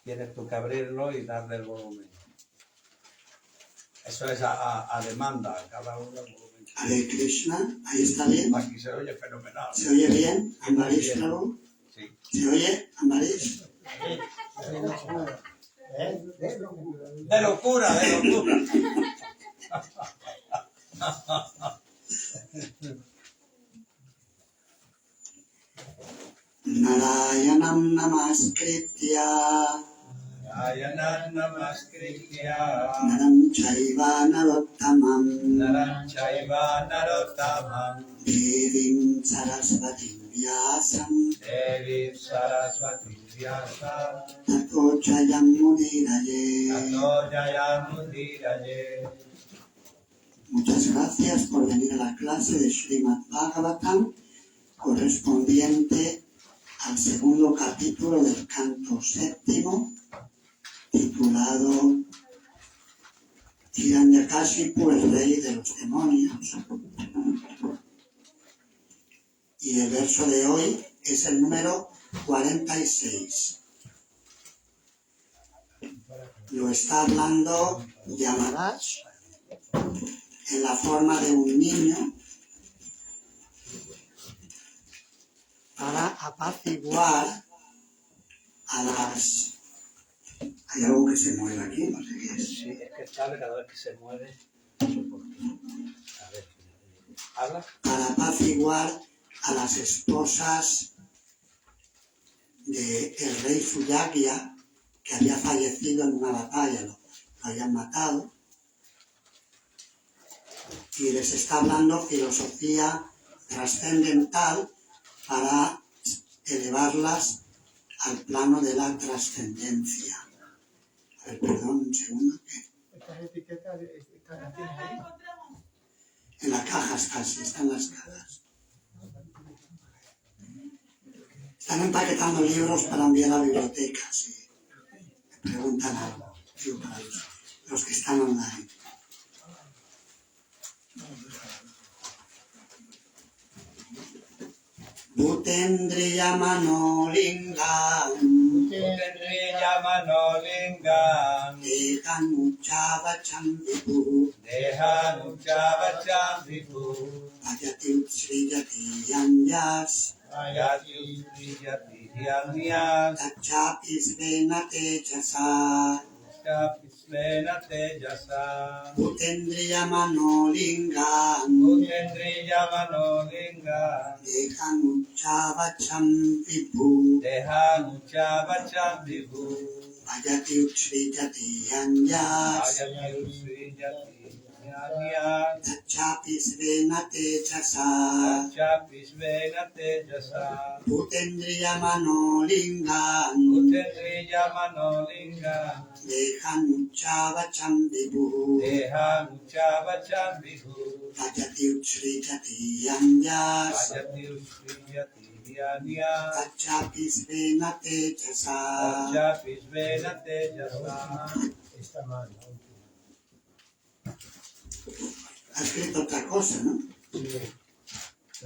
Tienes tú que abrirlo y darle el volumen. Eso es a demanda, cada uno el volumen. Hare Krishna, ahí está bien. Aquí se oye fenomenal. ¿Se oye bien? ¿Ambarish, Prabhu? Sí. ¿Se oye? ¿Ambarish? De locura, de locura. Narayanam namaskritya Narayanam namaskritya Naram chaiva narottamam Devim sarasvatim vyasam Devi Sarasvati Vyasa Tato jayam mudiraye. Tato Jayamudiraye. Muchas gracias por venir a la clase de Srimad Bhagavatam correspondiente al segundo capítulo del canto séptimo, titulado Hiranyakashipu, el rey de los demonios. Y el verso de hoy es el número 46. Lo está hablando Yamaraj en la forma de un niño para apaciguar a las... Hay algo que se mueve aquí, no sé qué es. Sí, es que sabe cada vez que se mueve. A ver, habla. Para apaciguar a las esposas del rey Suyagya, que había fallecido en una batalla, lo habían matado, y les está hablando filosofía trascendental para elevarlas al plano de la trascendencia. A ver, perdón, un segundo. Estas etiquetas las tienes ahí. En la caja está, sí, están las cajas. Están empaquetando libros para enviar a la biblioteca, si me preguntan algo. Digo, para los que están online. Bhutendriya Manolingam Bhutendriya Manolingam Ekanuchavacham Vibhu Dehanuchavacham Vibhu Bhajati Utsrijati Yanyas Ayati Sriyati Hyanyas Tachapi Svena Tejasa Pismena Tejasa Bhutendriya Manolingam Bhutendriya Manolingam Ekanuchavacham Vibhu Dehanuchavacham Vibhu Bhajati Utsrijati Yanyas Ayati Sriyati Hyanyas Tachapi Svena Tejasa Pismena Tejasa Bhutendriya Manolingam Bhutendriya Manolingam Dehanuchavacham Vibhu Dehanuchavacham Vibhu Bhajati Utsrijati Yanyas Ayati Sriyati Hyanyas Tachapi Svena Tejasa Pismena Tejasa. Está mal. Ha escrito otra cosa, ¿no?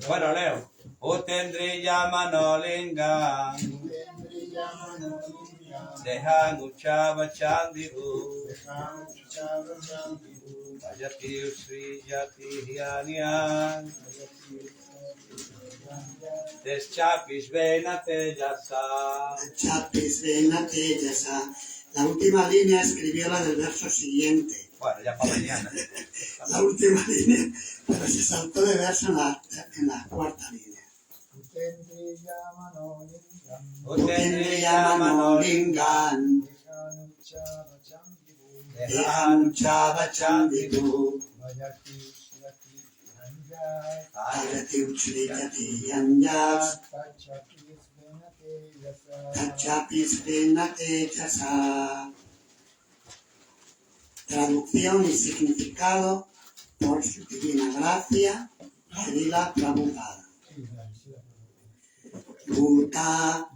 Bueno, leo. Bhutendriya Manolingam Dehanuchavacham Vibhu Ayati Sriyati Hyanyas Deschapishvena Tejasa. Tachapi Svena Tejasa. La última línea escribió la del verso siguiente. Bueno, ya para mañana. La última línea, pero se saltó de verso en la cuarta línea. Bhutendriya Manolingam Dehanuchavacham Vibhu Bhajati Utsrijati Yanyas Tachapi Svena Tejasa. Traducción y significado por su divina gracia, Srila Prabhupada. Bhuta,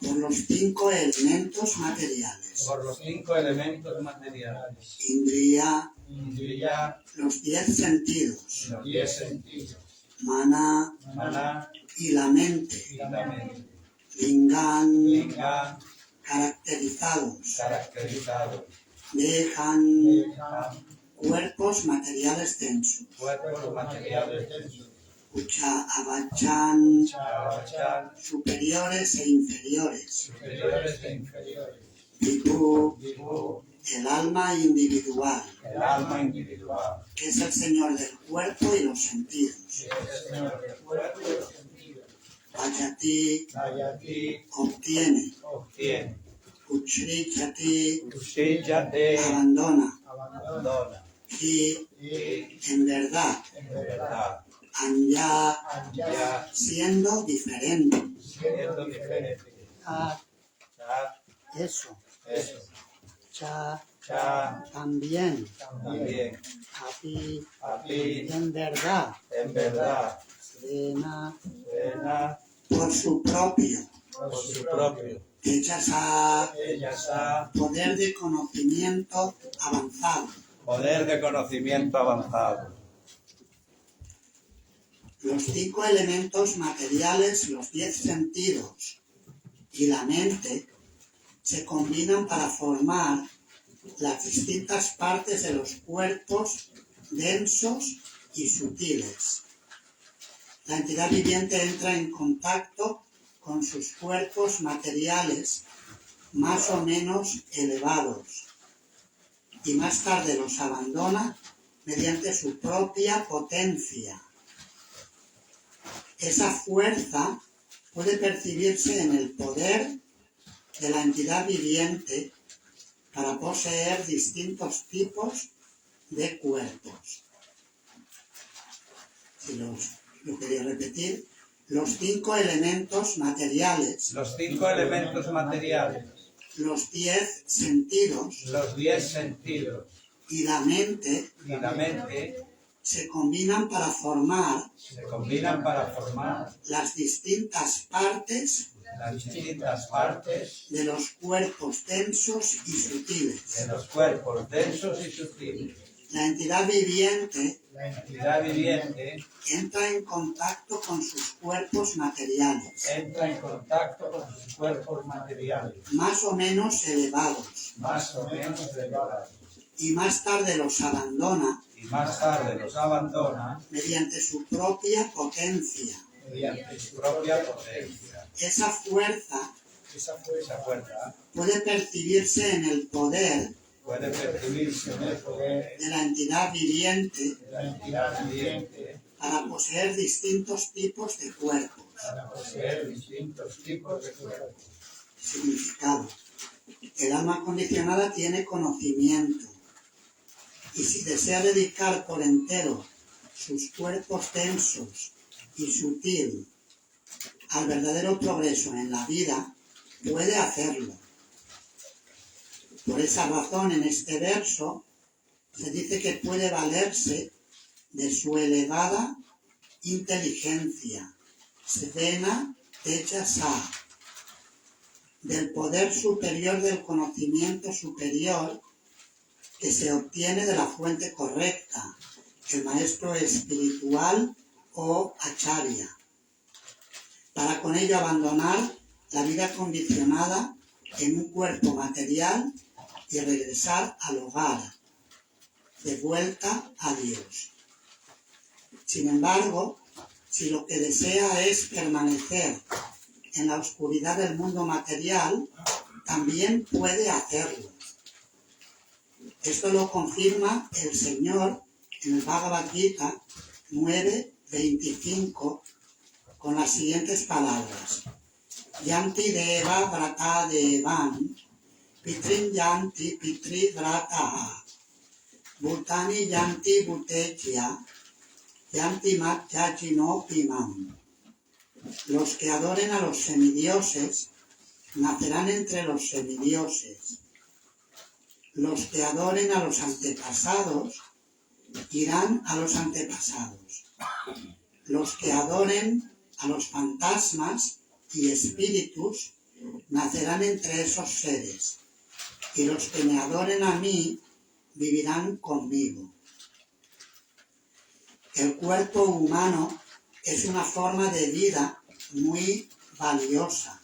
por los 5 elementos materiales. Por los 5 elementos materiales. Indriya, Indriya, los 10 sentidos. los 10 sentidos. Mana Mana y la mente. y la mente. Lingan, Linga, caracterizados. caracterizado. Dejan, cuerpos materiales densos. Cuerpos materiales densos. Ucha Abachan, Chavachan, superiores e inferiores. superiores e inferiores. Vibhu, Vibhu, el alma individual, el alma individual. que es el Señor del cuerpo y los sentidos. El Señor del cuerpo y los sentidos. Vayati, Ayati, obtiene. obtiene. Uchrijati, Ushijate, abandona. abandona. Y, Y, en verdad, en verdad, anya, ya siendo diferente. siendo diferente. Ah, Cha, eso. eso. Cha, Cha, también. también. Api, Api, en verdad. en verdad. Srena, Vena, por su propio. por su propio. Tejasa, Ella sa, poder de conocimiento avanzado. poder de conocimiento avanzado. Los 5 elementos materiales, los 10 sentidos y la mente se combinan para formar las distintas partes de los cuerpos densos y sutiles. La entidad viviente entra en contacto con sus cuerpos materiales más o menos elevados y más tarde los abandona mediante su propia potencia. Esa fuerza puede percibirse en el poder de la entidad viviente para poseer distintos tipos de cuerpos. Si lo quería repetir, los 5 elementos materiales, Los 5 elementos materiales, los 10 sentidos los 10 sentidos y la mente y la mente se combinan para formar se combinan para formar las distintas partes las distintas partes de los cuerpos densos y sutiles. de los cuerpos densos y sutiles. La entidad viviente La entidad viviente entra en contacto con sus cuerpos materiales, entra en contacto con sus cuerpos materiales, más o menos elevados, más o menos elevados, y más tarde los abandona y más tarde los abandona mediante su propia potencia. mediante su propia potencia. Esa fuerza Esa fuerza puede percibirse en el poder puede percibirse en el poder de la entidad viviente de la entidad viviente para poseer distintos tipos de cuerpos. para poseer distintos tipos de cuerpos. Significado. El alma condicionada tiene conocimiento y si desea dedicar por entero sus cuerpos tensos y sutil al verdadero progreso en la vida, puede hacerlo. Por esa razón, en este verso se dice que puede valerse de su elevada inteligencia, Svena Teja-sa, del poder superior del conocimiento superior que se obtiene de la fuente correcta, el maestro espiritual o acharya, para con ello abandonar la vida condicionada en un cuerpo material y regresar al hogar, de vuelta a Dios. Sin embargo, si lo que desea es permanecer en la oscuridad del mundo material, también puede hacerlo. Esto lo confirma el Señor en el Bhagavad Gita 9:25 con las siguientes palabras: Yanti deva vrata devan, pitrin yanti pitri vrata, bhutani yanti bhutechya, yanti matchachino pimam. Los que adoren a los semidioses nacerán entre los semidioses. Los que adoren a los antepasados irán a los antepasados. Los que adoren a los fantasmas y espíritus nacerán entre esos seres. Y los que me adoren a mí vivirán conmigo. El cuerpo humano es una forma de vida muy valiosa.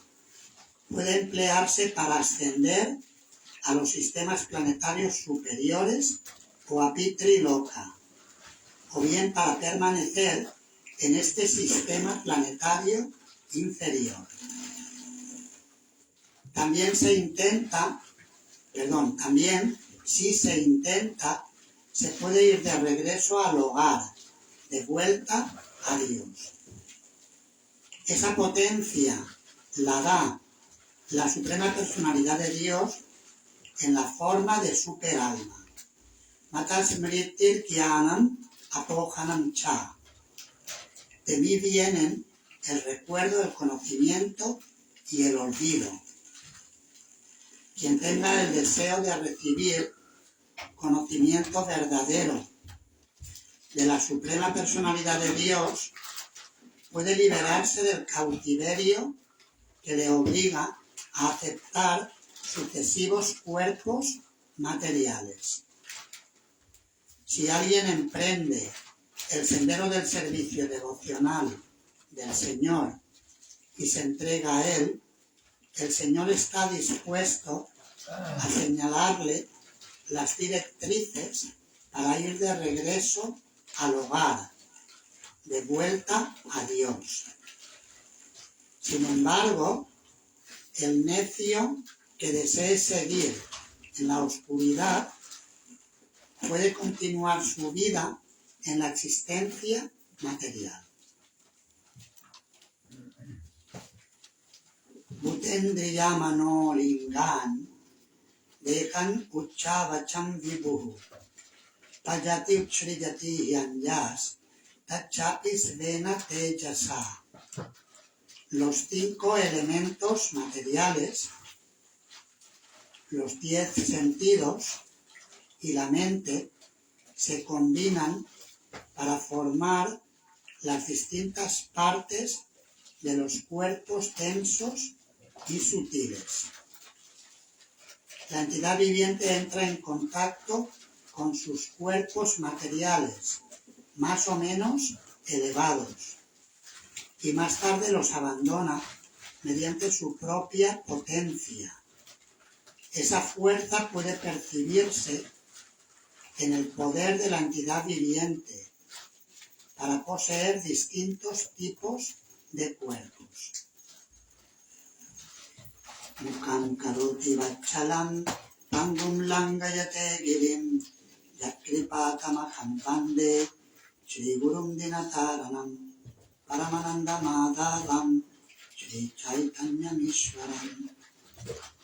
Puede emplearse para ascender a los sistemas planetarios superiores o a Pitri Loka, o bien para permanecer en este sistema planetario inferior. También si se intenta, se puede ir de regreso al hogar, de vuelta a Dios. Esa potencia la da la Suprema Personalidad de Dios en la forma de superalma. Mata smritir jnanam apohanam cha. De mí vienen el recuerdo, el conocimiento y el olvido. Quien tenga el deseo de recibir conocimiento verdadero de la Suprema Personalidad de Dios puede liberarse del cautiverio que le obliga a aceptar sucesivos cuerpos materiales. Si alguien emprende el sendero del servicio devocional del Señor y se entrega a Él, el Señor está dispuesto a señalarle las directrices para ir de regreso al hogar, de vuelta a Dios. Sin embargo, el necio que desee seguir en la oscuridad puede continuar su vida en la existencia material. Bhutendriya mano lingan dehan uchavacham vibhu pajati uchrijati yanyas tachapis vena tejasa. Los 5 elementos materiales, los 10 sentidos y la mente se combinan para formar las distintas partes de los cuerpos densos y sutiles. La entidad viviente entra en contacto con sus cuerpos materiales, más o menos elevados, y más tarde los abandona mediante su propia potencia. Esa fuerza puede percibirse en el poder de la entidad viviente para poseer distintos tipos de cuerpos. Mukam karoti vachalam pangum langayate girim yakripa tamaham pande Shri Gurum Dinataranam Paramananda Madhavam Shri Chaitanya Mishwaram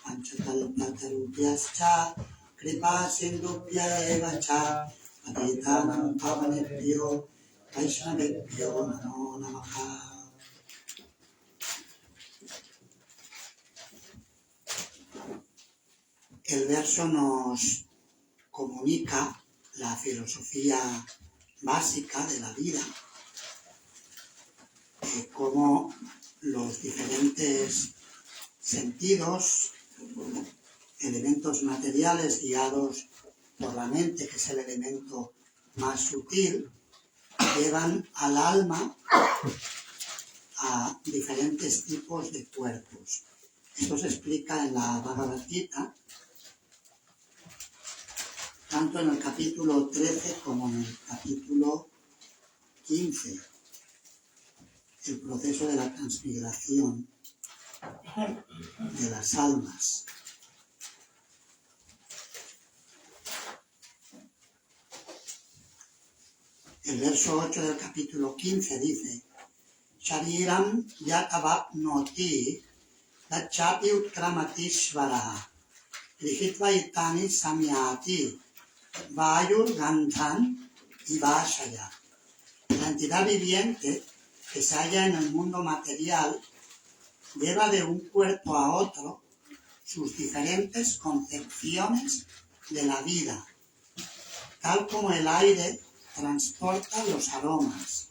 Panchakalpatarubhyascha Kripa Sindhubhya Evacha Patitanam Pavanebhyo Vaishnavebhyo Namo Namaha. El verso nos comunica la filosofía básica de la vida, cómo los diferentes sentidos, elementos materiales guiados por la mente, que es el elemento más sutil, llevan al alma a diferentes tipos de cuerpos. Esto se explica en la Bhagavad Gita, tanto en el capítulo 13 como en el capítulo 15, el proceso de la transmigración de las almas. El verso 8 del capítulo 15 dice: Shariram yatavapnoti dachapi utkramatishvara Lihitva itani samyati Vayur Gandhan y Vashaya. La entidad viviente que se halla en el mundo material lleva de un cuerpo a otro sus diferentes concepciones de la vida, tal como el aire transporta los aromas.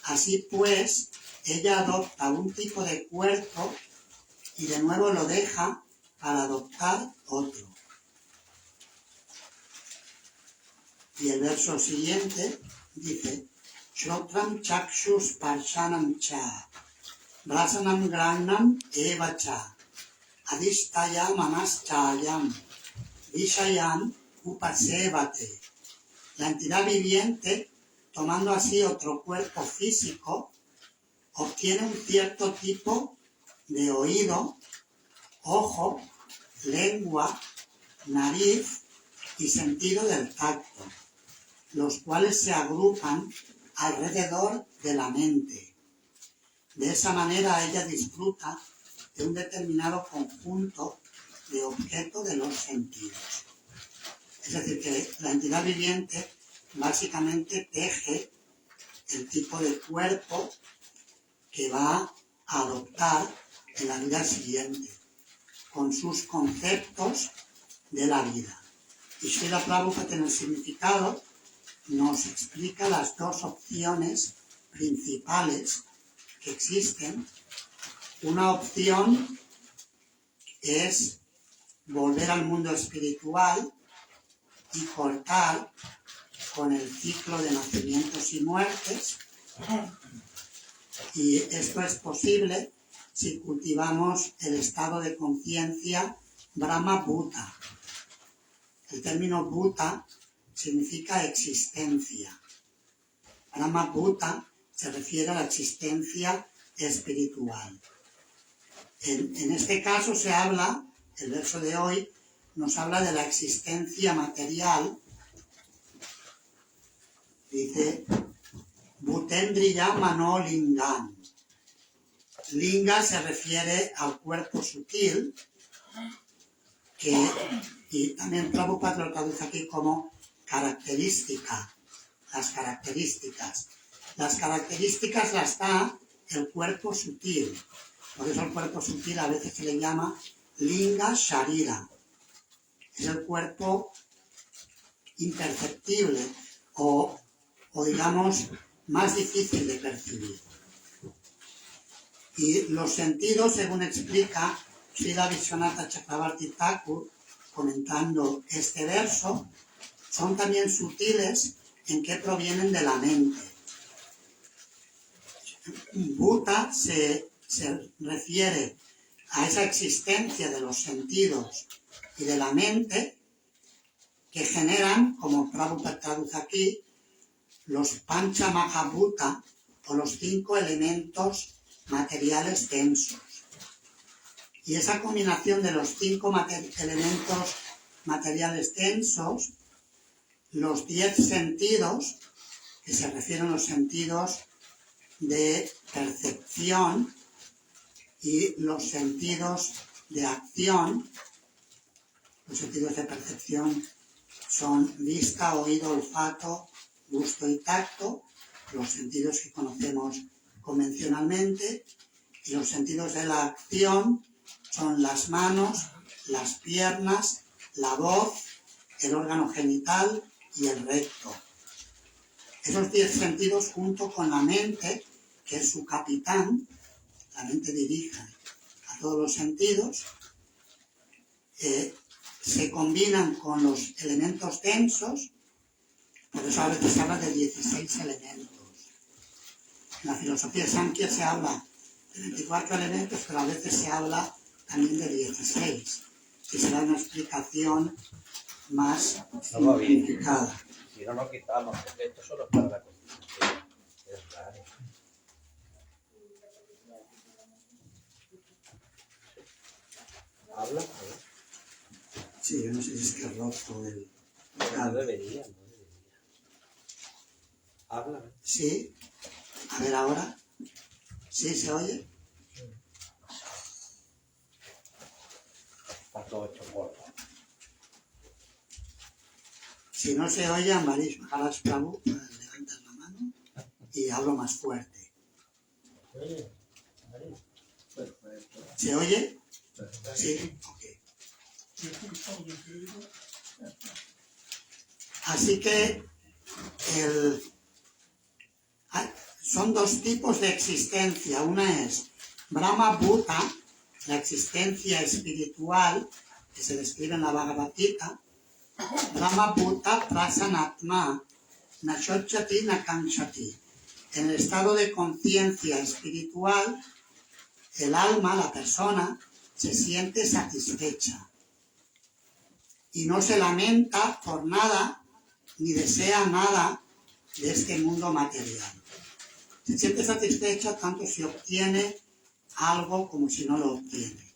Así pues, ella adopta un tipo de cuerpo y de nuevo lo deja para adoptar otro. Y el verso siguiente dice: Shrotram chakshus parshanam cha Brasanam granam eva cha Adhishtaya manaschayam Vishayam upasevate. La entidad viviente, tomando así otro cuerpo físico, obtiene un cierto tipo de oído, ojo, lengua, nariz y sentido del tacto, los cuales se agrupan alrededor de la mente. De esa manera ella disfruta de un determinado conjunto de objetos de los sentidos. Es decir, que la entidad viviente básicamente teje el tipo de cuerpo que va a adoptar en la vida siguiente, con sus conceptos de la vida. Y Srila Prabhupada en el significado nos explica las dos opciones principales que existen. Una opción es volver al mundo espiritual y cortar con el ciclo de nacimientos y muertes, y esto es posible si cultivamos el estado de conciencia Brahma Bhuta. El término Bhuta significa existencia. Brahma Bhuta se refiere a la existencia espiritual. En este caso se habla, el verso de hoy nos habla de la existencia material. Dice: Bhutendriya mano lingan. Linga se refiere al cuerpo sutil, y también Prabhupada lo traduce aquí como característica, las características. Las características las da el cuerpo sutil. Por eso el cuerpo sutil a veces se le llama Linga Sharira. Es el cuerpo imperceptible o digamos más difícil de percibir. Y los sentidos, según explica Srila Vishwanatha Chakravarti Thakur, comentando este verso, son también sutiles en que provienen de la mente. Bhuta se refiere a esa existencia de los sentidos y de la mente que generan, como Prabhupada traduce aquí, los Pancha Mahabhuta o los 5 elementos materiales densos. Y esa combinación de los 5 elementos materiales densos, los 10 sentidos, que se refieren a los sentidos de percepción y los sentidos de acción. Los sentidos de percepción son vista, oído, olfato, gusto y tacto, los sentidos que conocemos convencionalmente, y los sentidos de la acción son las manos, las piernas, la voz, el órgano genital y el recto. Esos 10 sentidos junto con la mente, que es su capitán, la mente dirige a todos los sentidos, se combinan con los elementos densos, por eso a veces se habla de 16 elementos. En la filosofía Samkhya se habla de 24 elementos, pero a veces se habla también de 16, que será una explicación más simplificada. Si no, no quitamos, porque esto solo es para la constitución. Es raro. ¿Habla? Sí, yo no sé si es que he roto el... No debería. ¿Habla? Sí, a ver ahora. ¿Sí se oye? Está todo hecho polvo. Si no se oye, Ambarish Maharaj Prabhu, levantas la mano y hablo más fuerte. ¿Se oye? Sí, ok. Así que son 2 tipos de existencia. Una es Brahma Bhuta, la existencia espiritual, que se describe en la Bhagavad Gita. Brahma Bhuta Prasanatma Nachochati Nakanchati. En el estado de conciencia espiritual, el alma, la persona, se siente satisfecha y no se lamenta por nada ni desea nada de este mundo material. Se siente satisfecha tanto si obtiene algo como si no lo obtiene.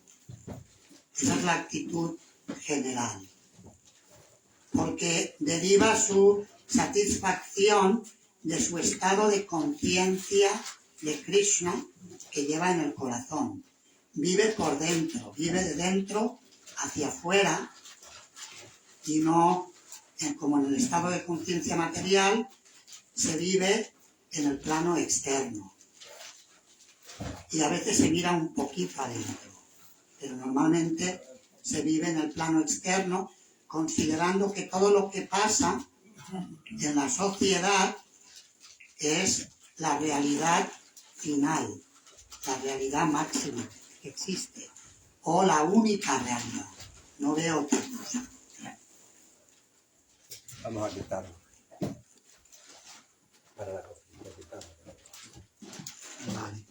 Esa es la actitud general, porque deriva su satisfacción de su estado de conciencia de Krishna que lleva en el corazón. Vive por dentro, vive de dentro hacia afuera y no como en el estado de conciencia material se vive en el plano externo. Y a veces se mira un poquito adentro, pero normalmente se vive en el plano externo considerando que todo lo que pasa en la sociedad es la realidad final, la realidad máxima que existe, o la única realidad. No veo otra cosa. Vamos a quitarlo. Para la constitución. Vale.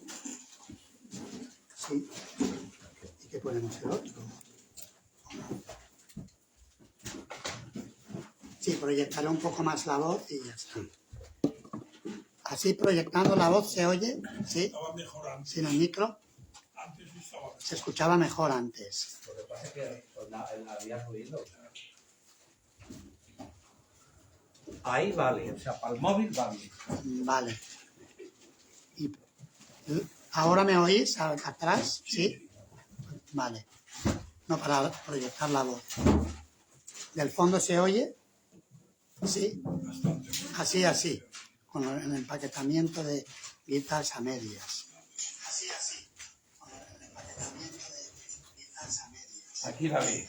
Sí. ¿Y qué podemos hacer otro? Sí, proyectaré un poco más la voz y ya está. Así proyectando la voz se oye, ¿sí? Estaba mejor antes. Sin el micro. Antes estaba mejor. Se escuchaba mejor antes. Lo que pasa es que había ruido. Ahí vale, o sea, para el móvil vale. Vale. Y ¿Ahora me oís atrás? ¿Sí? Vale. No, para proyectar la voz. ¿Del fondo se oye? Sí. Así. Con el empaquetamiento de guitarras a medias. Así. Con el empaquetamiento de guitarras a medias. Aquí la vi.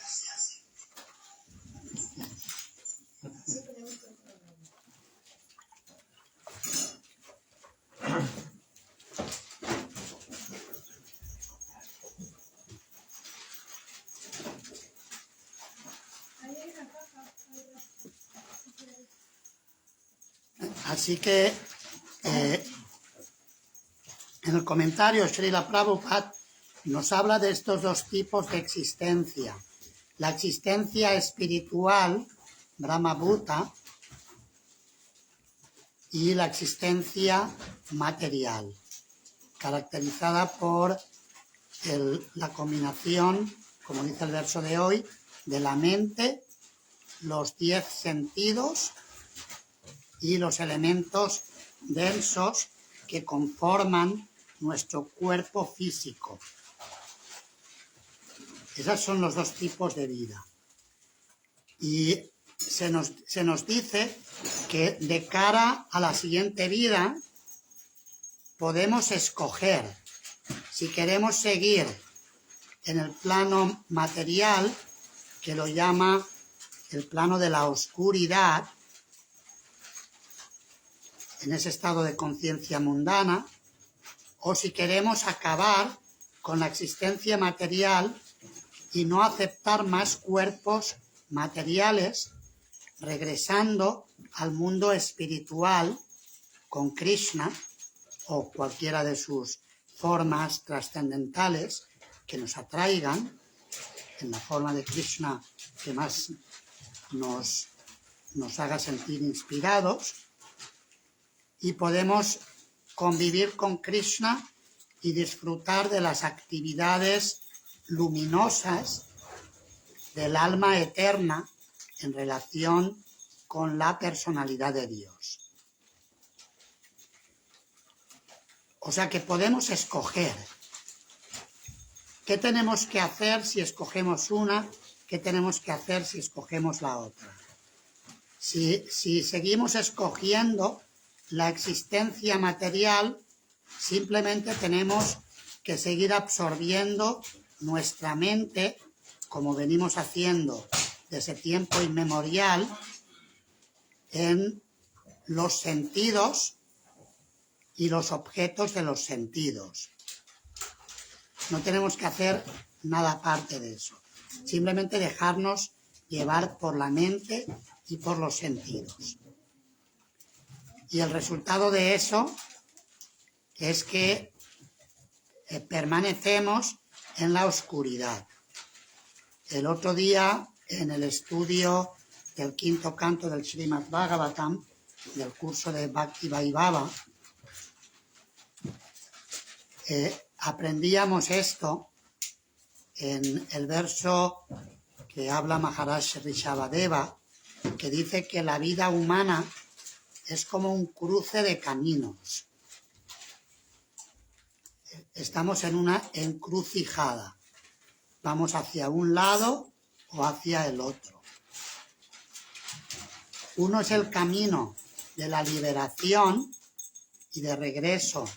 Así que en el comentario Srila Prabhupada nos habla de estos dos tipos de existencia. La existencia espiritual, Brahma Bhuta, y la existencia material, caracterizada por la combinación, como dice el verso de hoy, de la mente, los 10 sentidos y los elementos densos que conforman nuestro cuerpo físico. Esos son los dos tipos de vida. Y se nos dice que de cara a la siguiente vida podemos escoger si queremos seguir en el plano material, que lo llama el plano de la oscuridad, en ese estado de conciencia mundana, o si queremos acabar con la existencia material y no aceptar más cuerpos materiales, regresando al mundo espiritual con Krishna o cualquiera de sus formas trascendentales que nos atraigan, en la forma de Krishna que más nos haga sentir inspirados, y podemos convivir con Krishna y disfrutar de las actividades luminosas del alma eterna en relación con la personalidad de Dios. O sea que podemos escoger. ¿Qué tenemos que hacer si escogemos una? ¿Qué tenemos que hacer si escogemos la otra? Si seguimos escogiendo la existencia material, simplemente tenemos que seguir absorbiendo nuestra mente, como venimos haciendo desde tiempo inmemorial, en los sentidos y los objetos de los sentidos. No tenemos que hacer nada aparte de eso. Simplemente dejarnos llevar por la mente y por los sentidos. Y el resultado de eso es que permanecemos en la oscuridad. El otro día, en el estudio del quinto canto del Srimad Bhagavatam, del curso de Bhakti Vaibhava, aprendíamos esto en el verso que habla Maharaj Rishabhadeva, que dice que la vida humana es como un cruce de caminos. Estamos en una encrucijada. Vamos hacia un lado o hacia el otro. Uno es el camino de la liberación y de regreso,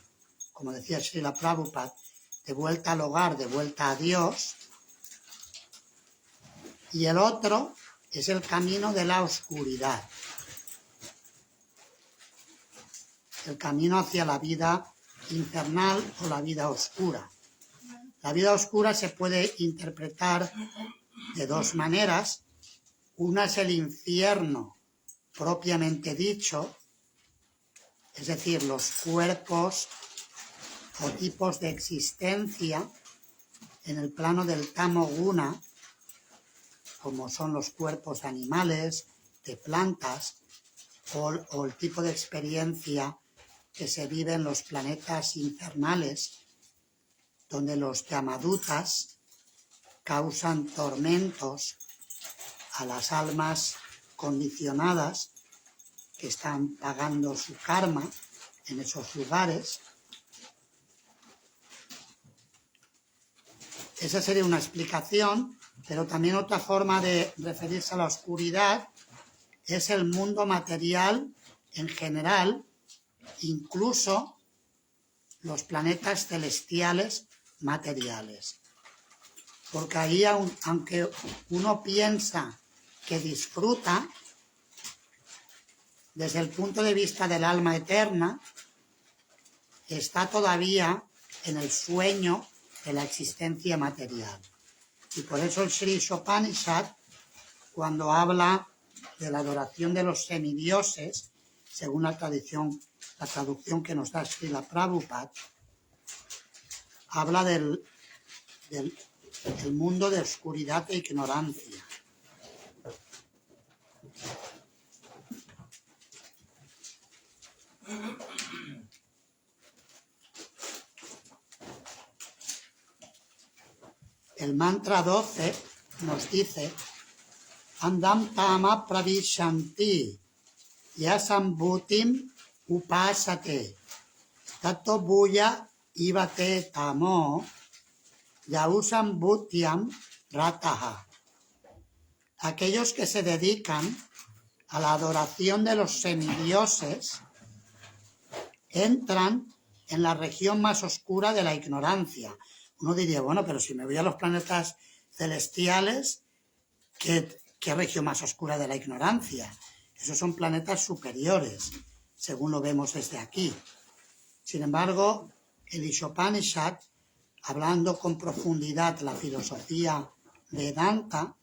como decía Srila Prabhupada, de vuelta al hogar, de vuelta a Dios. Y el otro es el camino de la oscuridad. El camino hacia la vida infernal o la vida oscura. La vida oscura se puede interpretar de dos maneras. Una es el infierno propiamente dicho, es decir, los cuerpos o tipos de existencia en el plano del tamoguna, como son los cuerpos de animales, de plantas, o el tipo de experiencia que se vive en los planetas infernales, donde los yamadutas causan tormentos a las almas condicionadas que están pagando su karma en esos lugares. esa sería una explicación, pero también otra forma de referirse a la oscuridad es el mundo material en general, incluso los planetas celestiales materiales. Porque ahí, aunque uno piensa que disfruta, desde el punto de vista del alma eterna, está todavía en el sueño de la existencia material. Y por eso el Sri Upanishad, cuando habla de la adoración de los semidioses, según la traducción que nos da Srila Prabhupada, habla del mundo de oscuridad e ignorancia. El mantra 12 nos dice: Andam tama pravishanti yasambhutim upasate tato buya ivate tamo yausam bhutyam rataha. Aquellos que se dedican a la adoración de los semidioses entran en la región más oscura de la ignorancia. Uno diría, bueno, pero si me voy a los planetas celestiales, ¿qué región más oscura de la ignorancia? Esos son planetas superiores, según lo vemos desde aquí. Sin embargo, el Ishopanishad, hablando con profundidad la filosofía Vedanta,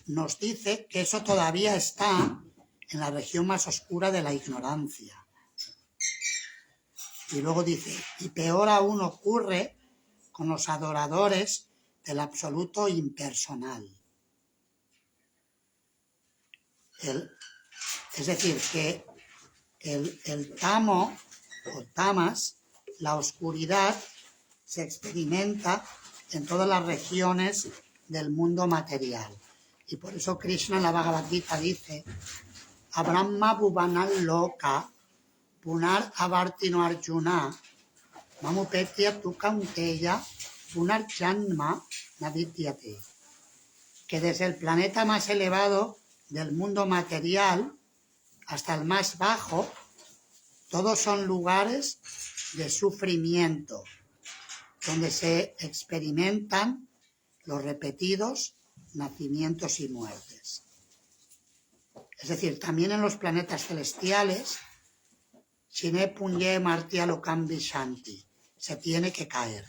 nos dice que eso todavía está en la región más oscura de la ignorancia. Y luego dice, y peor aún ocurre con los adoradores del absoluto impersonal. Es decir, que el tamo o tamas, la oscuridad, se experimenta en todas las regiones del mundo material. Y por eso Krishna en la Bhagavad Gita dice, Abrahma Bhuvanal Loka Punar Avartino Arjuna Mamupetya tu Kaunteya Punar Janma Navidyate. Que desde el planeta más elevado del mundo material hasta el más bajo, todos son lugares de sufrimiento, donde se experimentan los repetidos nacimientos y muertes. Es decir, también en los planetas celestiales, Chine Punye Martya Lokam Vishanti, se tiene que caer.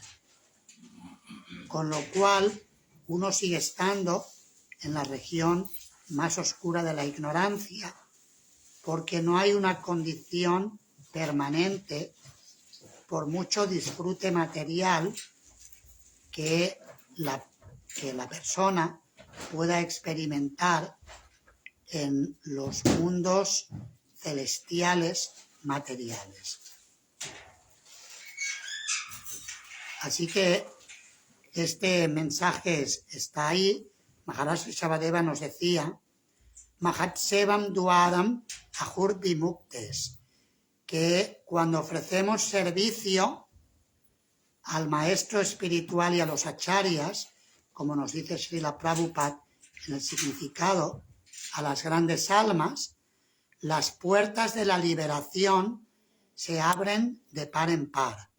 Con lo cual, uno sigue estando en la región más oscura de la ignorancia, porque no hay una condición permanente, por mucho disfrute material que la persona pueda experimentar en los mundos celestiales materiales. Así que este mensaje está ahí. Maharaj Rishabhadeva nos decía, Mahatsevam Dwaram Ahur Vimuktes, que cuando ofrecemos servicio al maestro espiritual y a los acharyas, como nos dice Srila Prabhupada en el significado, a las grandes almas, las puertas de la liberación se abren de par en par.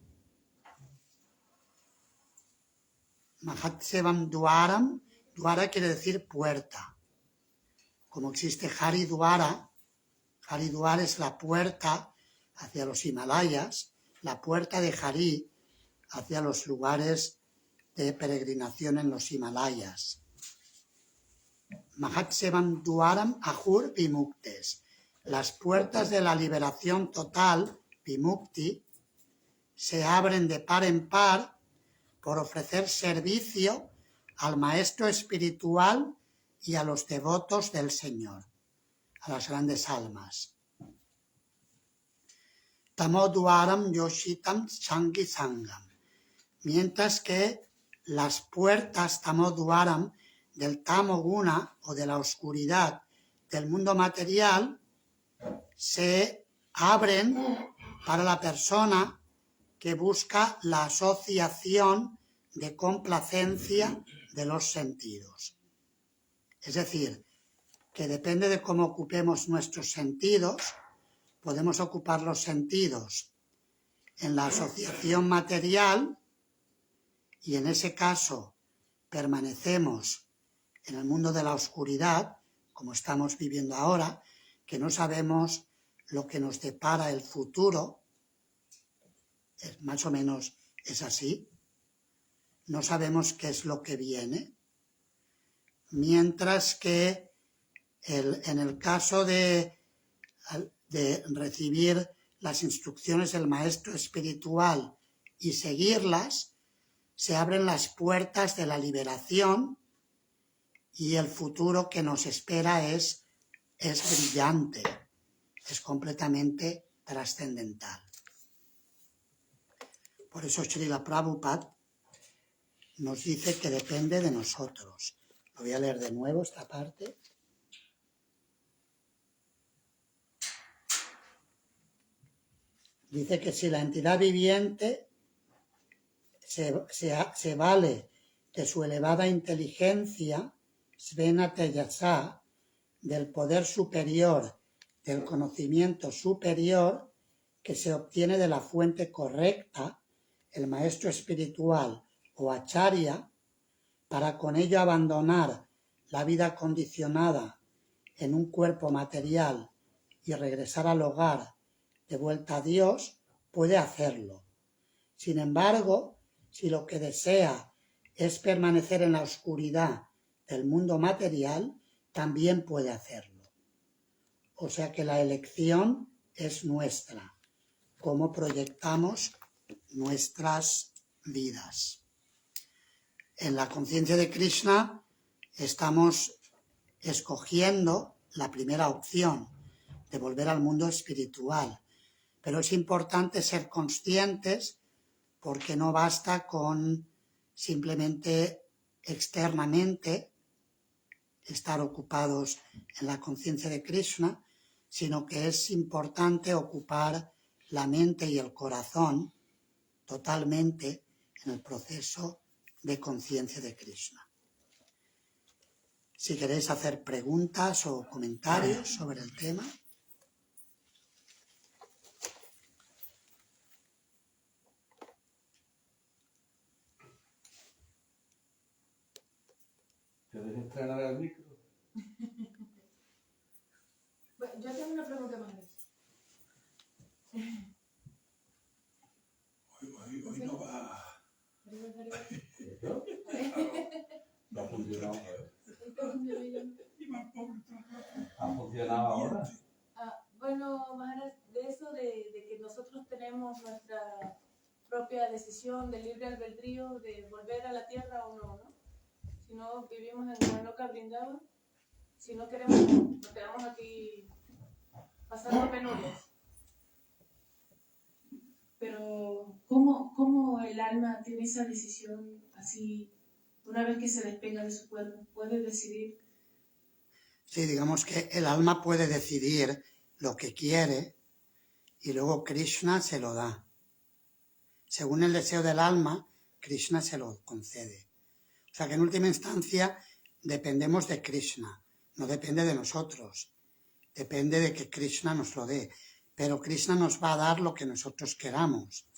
Mahatsevam Dwaram, Dwara quiere decir puerta. Como existe Haridwara, Haridwara es la puerta hacia los Himalayas, la puerta de Hari hacia los lugares de peregrinación en los Himalayas. Mahatsevam Dwaram Ahur Vimuktes. Las puertas de la liberación total, Vimukti, se abren de par en par por ofrecer servicio al maestro espiritual y a los devotos del Señor, a las grandes almas. Tamodwaram Yoshitam Sangi Sangam. Mientras que las puertas Tamodwaram del Tamoguna o de la oscuridad del mundo material se abren para la persona que busca la asociación de complacencia de los sentidos. Es decir, que depende de cómo ocupemos nuestros sentidos, podemos ocupar los sentidos en la asociación material y en ese caso permanecemos en el mundo de la oscuridad, como estamos viviendo ahora, que no sabemos lo que nos depara el futuro, más o menos es así, no sabemos qué es lo que viene, mientras que en el caso de recibir las instrucciones del maestro espiritual y seguirlas, se abren las puertas de la liberación y el futuro que nos espera es brillante, es completamente trascendental. Por eso Srila Prabhupada nos dice que depende de nosotros. Lo voy a leer de nuevo esta parte. Dice que si la entidad viviente se vale de su elevada inteligencia, Svena Tejasa, del poder superior, del conocimiento superior que se obtiene de la fuente correcta, el maestro espiritual o acharya, para con ello abandonar la vida condicionada en un cuerpo material y regresar al hogar de vuelta a Dios, puede hacerlo. Sin embargo, si lo que desea es permanecer en la oscuridad del mundo material, también puede hacerlo. O sea que la elección es nuestra, cómo proyectamos nuestras vidas. En la conciencia de Krishna estamos escogiendo la primera opción, de volver al mundo espiritual. Pero es importante ser conscientes porque no basta con simplemente externamente estar ocupados en la conciencia de Krishna, sino que es importante ocupar la mente y el corazón totalmente en el proceso de conciencia de Krishna. Si queréis hacer preguntas o comentarios sobre el tema. ¿Quieres estrenar el micro? Bueno, yo tengo una pregunta más. Hoy no va. No ha funcionado. Y más pobre ¿Ha funcionado ahora? Bueno, Maharaj, de eso de que nosotros tenemos nuestra propia decisión de libre albedrío de volver a la tierra o no, ¿no? Si no vivimos en Manoka Vrindavan, si no queremos, nos quedamos aquí pasando penurias. Pero, ¿cómo el alma tiene esa decisión así, una vez que se despega de su cuerpo, puede decidir? Sí, digamos que el alma puede decidir lo que quiere y luego Krishna se lo da. Según el deseo del alma, Krishna se lo concede. O sea que en última instancia dependemos de Krishna, no depende de nosotros, depende de que Krishna nos lo dé. Pero Krishna nos va a dar lo que nosotros queramos.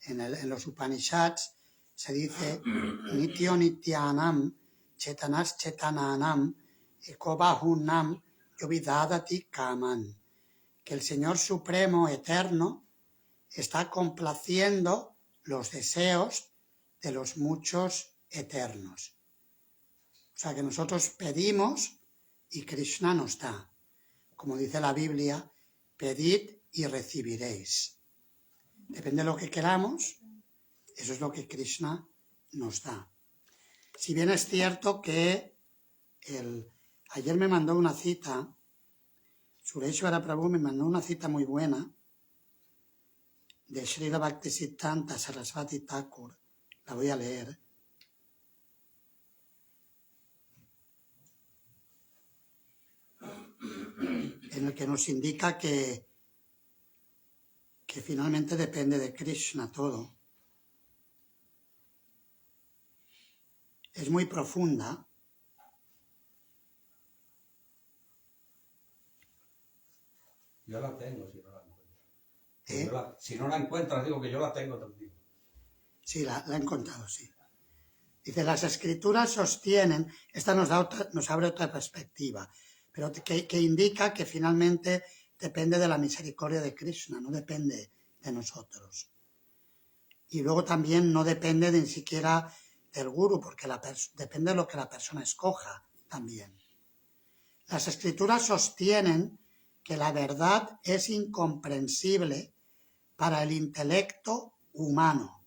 En los Upanishads se dice Nityo Nityanam, Chetanas Chetananam, Ekobahunam, Yovidadati Kaman. Que el Señor Supremo Eterno está complaciendo los deseos de los muchos eternos. O sea que nosotros pedimos y Krishna nos da. Como dice la Biblia, pedid y recibiréis. Depende de lo que queramos, eso es lo que Krishna nos da. Si bien es cierto que ayer me mandó una cita, Sureshwara Prabhu me mandó una cita muy buena de Srila Bhaktisiddhanta Sarasvati Thakur, la voy a leer. En el que nos indica que finalmente depende de Krishna todo. es muy profunda. Yo la tengo si no la encuentro. ¿Eh? Si no la encuentras, digo que yo la tengo también. Sí, la he encontrado, sí. Dice, las escrituras sostienen, esta nos abre otra perspectiva, pero que indica que finalmente depende de la misericordia de Krishna, no depende de nosotros. Y luego también no depende ni siquiera del guru, porque depende de lo que la persona escoja también. Las escrituras sostienen que la verdad es incomprensible para el intelecto humano.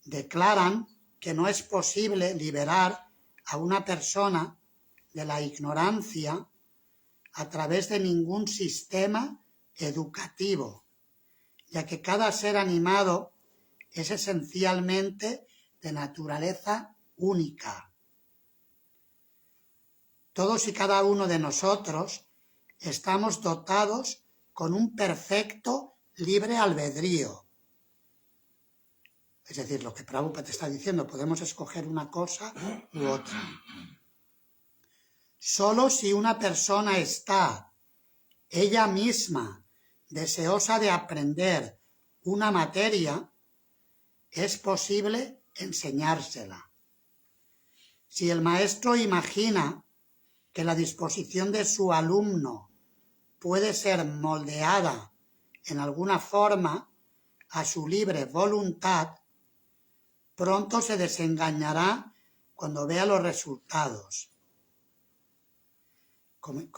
Declaran que no es posible liberar a una persona de la ignorancia a través de ningún sistema educativo, ya que cada ser animado es esencialmente de naturaleza única. Todos y cada uno de nosotros estamos dotados con un perfecto libre albedrío. Es decir, lo que Prabhupada te está diciendo, podemos escoger una cosa u otra. Solo si una persona está ella misma deseosa de aprender una materia, es posible enseñársela. Si el maestro imagina que la disposición de su alumno puede ser moldeada en alguna forma a su libre voluntad, pronto se desengañará cuando vea los resultados.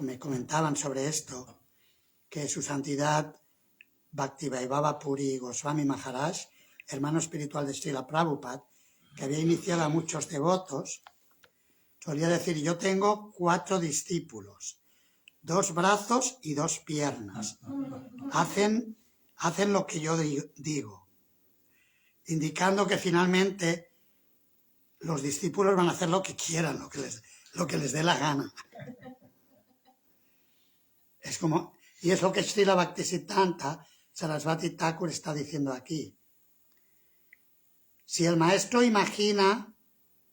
Me comentaban sobre esto, que su santidad Bhaktivaibhava Puri Goswami Maharaj, hermano espiritual de Srila Prabhupada, que había iniciado a muchos devotos, solía decir, yo tengo 4 discípulos, 2 brazos y 2 piernas. Hacen lo que yo digo, indicando que finalmente los discípulos van a hacer lo que quieran, lo que les dé la gana. Y es lo que Srila Bhaktisiddhanta Sarasvati Thakur está diciendo aquí. Si el maestro imagina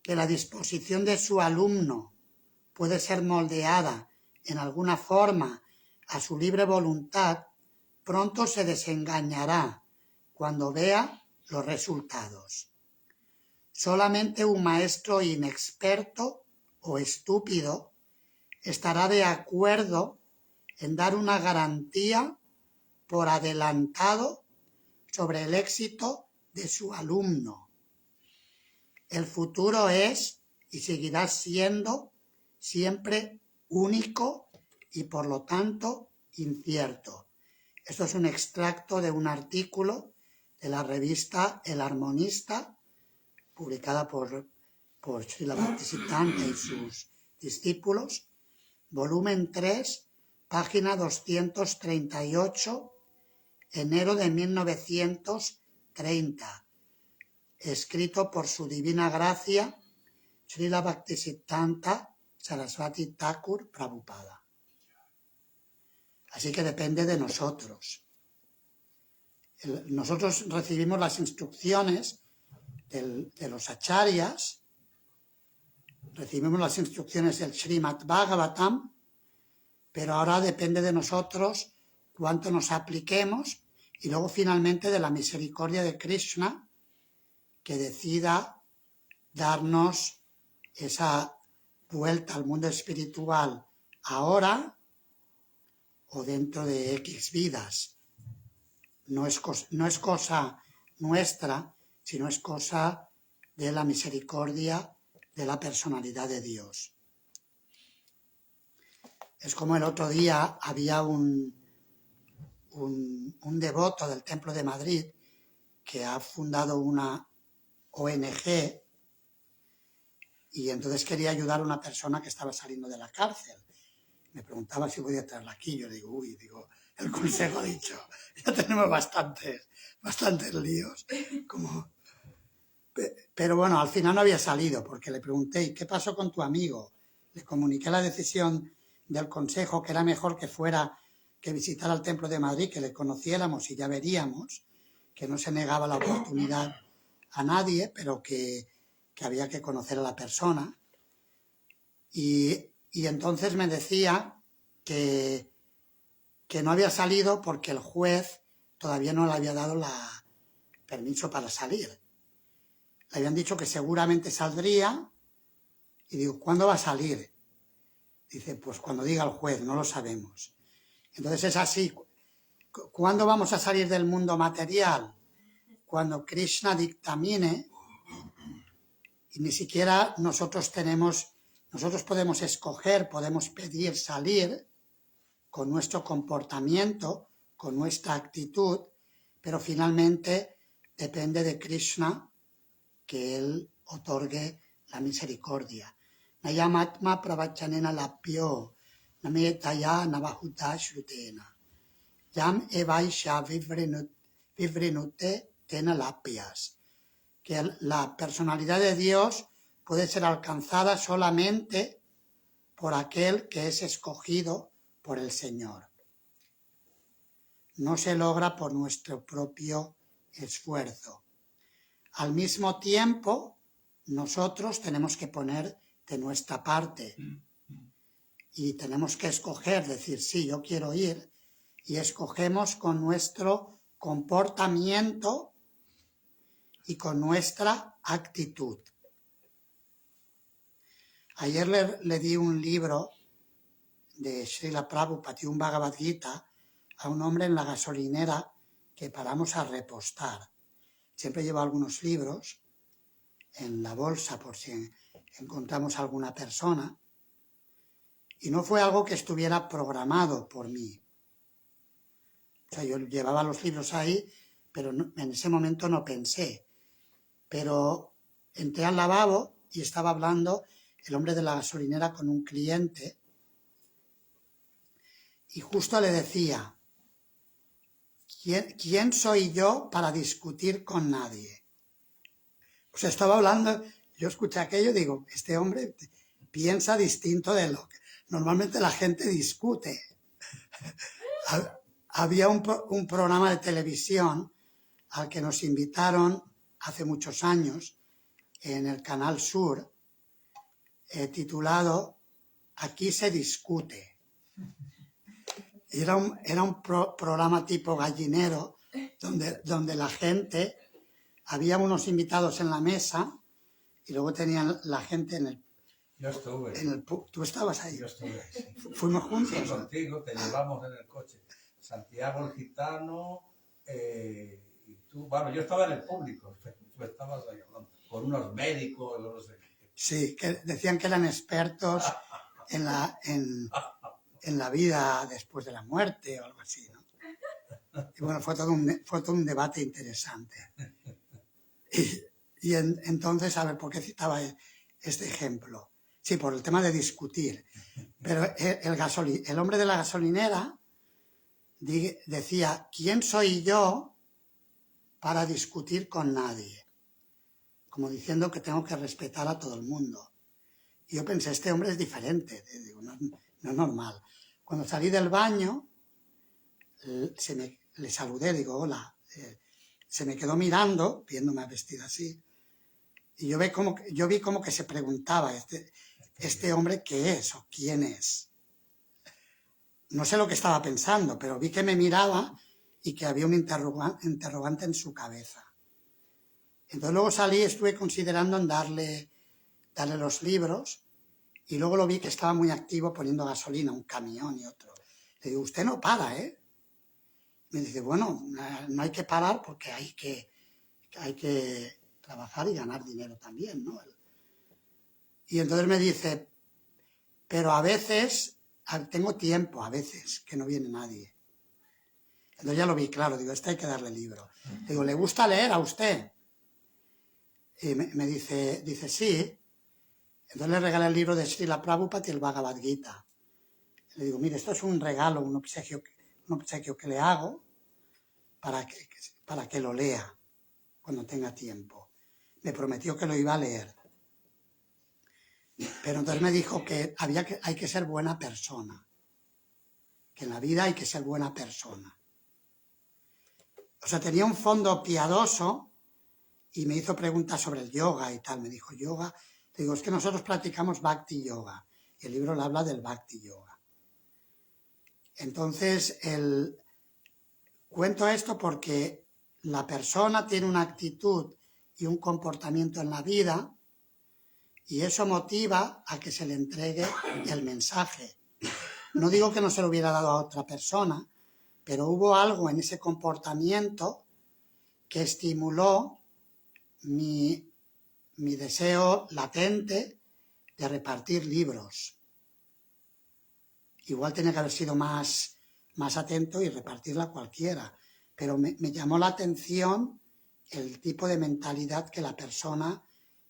que la disposición de su alumno puede ser moldeada en alguna forma a su libre voluntad, pronto se desengañará cuando vea los resultados. Solamente un maestro inexperto o estúpido estará de acuerdo en dar una garantía por adelantado sobre el éxito de su alumno. El futuro es y seguirá siendo siempre único y por lo tanto incierto. Esto es un extracto de un artículo de la revista El Armonista, publicada por Srila Bhaktisiddhanta y sus discípulos, volumen 3, página 238, enero de 1930, escrito por su divina gracia, Srila Bhaktisiddhanta Sarasvati Thakur Prabhupada. Así que depende de nosotros. Nosotros recibimos las instrucciones de los acharyas, recibimos las instrucciones del Srimad Bhagavatam, pero ahora depende de nosotros cuánto nos apliquemos y luego finalmente de la misericordia de Krishna, que decida darnos esa vuelta al mundo espiritual ahora o dentro de X vidas. No es cosa nuestra, sino es cosa de la misericordia de la personalidad de Dios. Es como el otro día había un devoto del Templo de Madrid que ha fundado una ONG y entonces quería ayudar a una persona que estaba saliendo de la cárcel. Me preguntaba si podía traerla aquí. Yo digo, el consejo ha dicho, ya tenemos bastantes líos. Pero bueno, al final no había salido porque le pregunté, ¿y qué pasó con tu amigo? Le comuniqué la decisión del consejo, que era mejor que visitara el Templo de Madrid, que le conociéramos y ya veríamos, que no se negaba la oportunidad a nadie, pero que que había que conocer a la persona. Y entonces me decía que no había salido porque el juez todavía no le había dado permiso para salir. Le habían dicho que seguramente saldría y digo, ¿cuándo va a salir? Dice, pues cuando diga el juez, no lo sabemos. Entonces es así. ¿Cuándo vamos a salir del mundo material? Cuando Krishna dictamine, y ni siquiera nosotros podemos escoger, podemos pedir salir con nuestro comportamiento, con nuestra actitud, pero finalmente depende de Krishna que él otorgue la misericordia. Nayamatma pravachanena lapyo, nametaya navahuta shrutena. Yam evaisha vivrenute tena lapyas. Que la personalidad de Dios puede ser alcanzada solamente por aquel que es escogido por el Señor. No se logra por nuestro propio esfuerzo. Al mismo tiempo, nosotros tenemos que poner de nuestra parte y tenemos que escoger, decir, sí, yo quiero ir, y escogemos con nuestro comportamiento y con nuestra actitud. Ayer le di un libro de Srila Prabhupada y un Bhagavad Gita a un hombre en la gasolinera que paramos a repostar. Siempre llevo algunos libros en la bolsa por si encontramos alguna persona. Y no fue algo que estuviera programado por mí. O sea, yo llevaba los libros ahí, pero en ese momento no pensé. Pero entré al lavabo y estaba hablando el hombre de la gasolinera con un cliente y justo le decía, ¿quién soy yo para discutir con nadie? Pues estaba hablando, yo escuché aquello y digo, este hombre piensa distinto de lo que normalmente la gente discute. Había un programa de televisión al que nos invitaron hace muchos años en el Canal Sur, titulado Aquí se discute. Era un programa tipo gallinero donde la gente, había unos invitados en la mesa y luego tenían la gente en el... Yo estuve. ¿Tú estabas ahí? Yo estuve, sí. Fuimos juntos. Sí, contigo, te llevamos en el coche. Santiago el Gitano y tú. Bueno, yo estaba en el público, tú estabas ahí hablando con unos médicos, no sé qué. Sí, que decían que eran expertos en la vida después de la muerte o algo así, ¿no? Y bueno, fue todo un debate interesante. Y entonces, a ver, ¿por qué citaba este ejemplo? Sí, por el tema de discutir. Pero el hombre de la gasolinera decía, ¿quién soy yo para discutir con nadie? Como diciendo que tengo que respetar a todo el mundo. Y yo pensé, este hombre es diferente, digo, no es normal. Cuando salí del baño, le saludé, digo, hola. Se me quedó mirando, viéndome vestida así, y yo vi como que se preguntaba, este hombre qué es o quién es. No sé lo que estaba pensando, pero vi que me miraba y que había un interrogante en su cabeza. Entonces luego salí y estuve considerando en darle los libros y luego lo vi que estaba muy activo poniendo gasolina, un camión y otro. Le digo, usted no para, ¿eh? Me dice, bueno, no hay que parar porque hay que trabajar y ganar dinero también, ¿no? Y entonces me dice, pero a veces tengo tiempo, a veces, que no viene nadie. Entonces ya lo vi claro, digo, hay que darle libro. Digo, ¿le gusta leer a usted? Y me dice, sí. Entonces le regalé el libro de Srila Prabhupada y el Bhagavad Gita. Le digo, mire, esto es un regalo, un obsequio que le hago para que lo lea cuando tenga tiempo. Me prometió que lo iba a leer. Pero entonces me dijo que hay que ser buena persona. Que en la vida hay que ser buena persona. O sea, tenía un fondo piadoso y me hizo preguntas sobre el yoga y tal. Me dijo, yoga. Digo, es que nosotros practicamos Bhakti Yoga. Y el libro le habla del Bhakti Yoga. Entonces, cuento esto porque la persona tiene una actitud y un comportamiento en la vida y eso motiva a que se le entregue el mensaje. No digo que no se lo hubiera dado a otra persona, pero hubo algo en ese comportamiento que estimuló mi deseo latente de repartir libros. Igual tenía que haber sido más atento y repartirla a cualquiera, pero me llamó la atención el tipo de mentalidad que la persona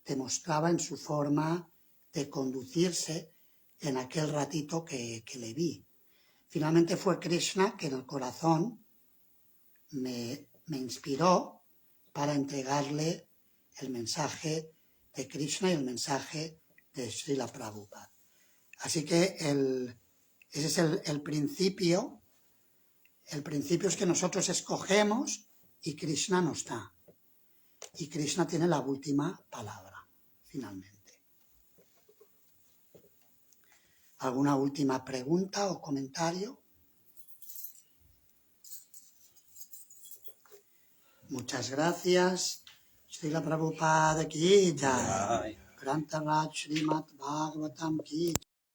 demostraba en su forma de conducirse en aquel ratito que le vi. Finalmente fue Krishna que en el corazón me inspiró para entregarle el mensaje de Krishna y el mensaje de Srila Prabhupada. Así que ese es el principio. El principio es que nosotros escogemos y Krishna nos da. Y Krishna tiene la última palabra, finalmente. ¿Alguna última pregunta o comentario? Muchas gracias. Srila Prabhupada ki jai. Grantaraj Srimad Bhagavatam ki jai.